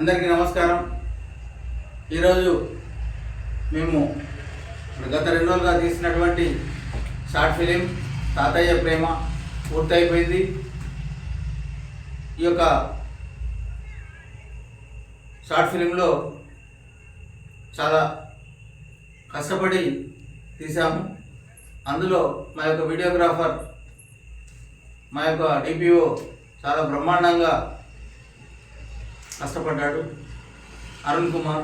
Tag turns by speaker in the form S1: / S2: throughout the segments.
S1: అందరికీ నమస్కారం. ఈరోజు మేము గత 2 రోజులుగా తీసినటువంటి షార్ట్ ఫిలిం తాతయ్య ప్రేమ పూర్తయిపోయింది. ఈ యొక్క షార్ట్ ఫిలింలో చాలా కష్టపడి తీసాము. అందులో మా యొక్క వీడియోగ్రాఫర్, మా యొక్క డిపిఓ చాలా బ్రహ్మాండంగా కష్టపడ్డాడు. అరుణ్ కుమార్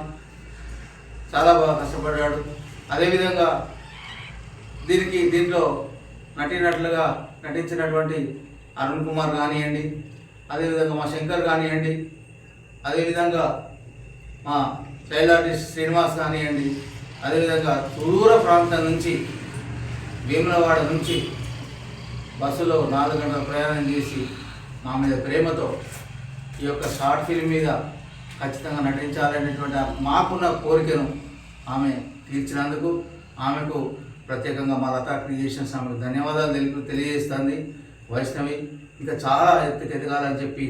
S1: చాలా బాగా కష్టపడ్డాడు. అదేవిధంగా దీంట్లో నటీనటులుగా నటించినటువంటి అరుణ్ కుమార్ కానివ్వండి, అదేవిధంగా మా శంకర్ కానివ్వండి, అదేవిధంగా మా చైల్డ్ ఆర్టిస్ట్ శ్రీనివాస్ కానివ్వండి, అదేవిధంగా దూర ప్రాంతం నుంచి వేములవాడ నుంచి బస్సులో 4 గంటల ప్రయాణం చేసి మా మీద ప్రేమతో ఈ యొక్క షార్ట్ ఫిల్మ్ మీద ఖచ్చితంగా నటించాలనేటువంటి మాకున్న కోరికను ఆమె తీర్చినందుకు ఆమెకు ప్రత్యేకంగా మా లతా క్రియేషన్స్ ఆమెకు ధన్యవాదాలు తెలియజేస్తుంది. వైష్ణవి ఇంకా చాలా ఎదగాలని చెప్పి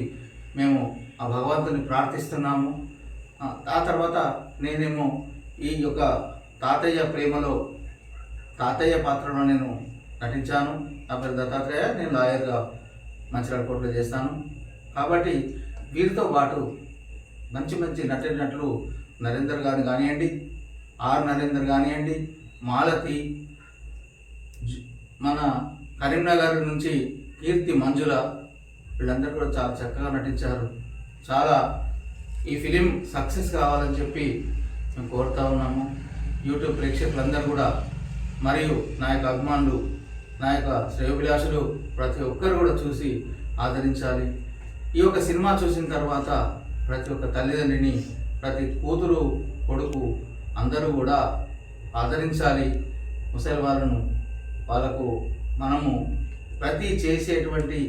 S1: మేము ఆ భగవంతుని ప్రార్థిస్తున్నాము. ఆ తర్వాత నేనేమో ఈ యొక్క తాతయ్య ప్రేమలో తాతయ్య పాత్రలో నేను నటించాను. నా పేరు దత్తాత్రేయ, నేను లాయర్గా మంచిర్యాల కోర్టులో చేస్తాను. కాబట్టి వీరితో పాటు మంచి నటులు నరేందర్ గారు కానివ్వండి, నరేందర్ కానివ్వండి, మాలతి, మన కరీంనగర్ నుంచి కీర్తి, మంజుల, వీళ్ళందరూ కూడా చాలా చక్కగా నటించారు. చాలా ఈ ఫిలిం సక్సెస్ కావాలని చెప్పి మేము కోరుతా ఉన్నాము. యూట్యూబ్ ప్రేక్షకులందరూ కూడా మరియు నా యొక్క అభిమానులు, నా యొక్క శ్రేయోభిలాషులు ప్రతి ఒక్కరు కూడా చూసి ఆదరించాలి. ఈ యొక్క సినిమా చూసిన తర్వాత ప్రతి ఒక్క తల్లిదండ్రిని, ప్రతి కూతురు కొడుకు అందరూ కూడా ఆదరించాలి. ముసలి వాళ్ళకు మనము ప్రతి చేసేటువంటి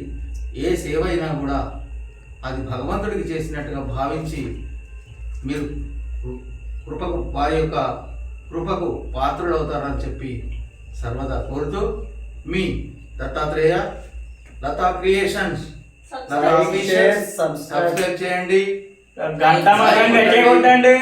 S1: ఏ సేవ అయినా కూడా అది భగవంతుడికి చేసినట్టుగా భావించి మీరు వారి యొక్క కృపకు పాత్రులు అవుతారని చెప్పి సర్వదా కోరుతూ మీ దత్తాత్రేయ, లతా క్రియేషన్స్, సబ్స్క్రైబ్ చేయండి,
S2: గంట కొట్టండి.